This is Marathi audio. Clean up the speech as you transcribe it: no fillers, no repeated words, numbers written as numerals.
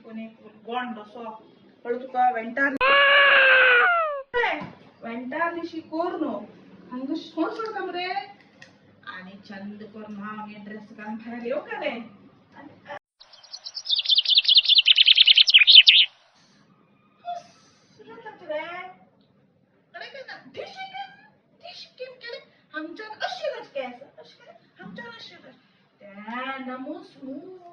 कोणी गोंड सो कळू तुका वेंटारलीशी कोरनो हांगा सोड सोडता मरे आणि चंद करून हांव हे ड्रेस घालून भायर येऊ का रे आमच्यान अशी केस अशी आमच्यान अशी त्या नमो स्मूथ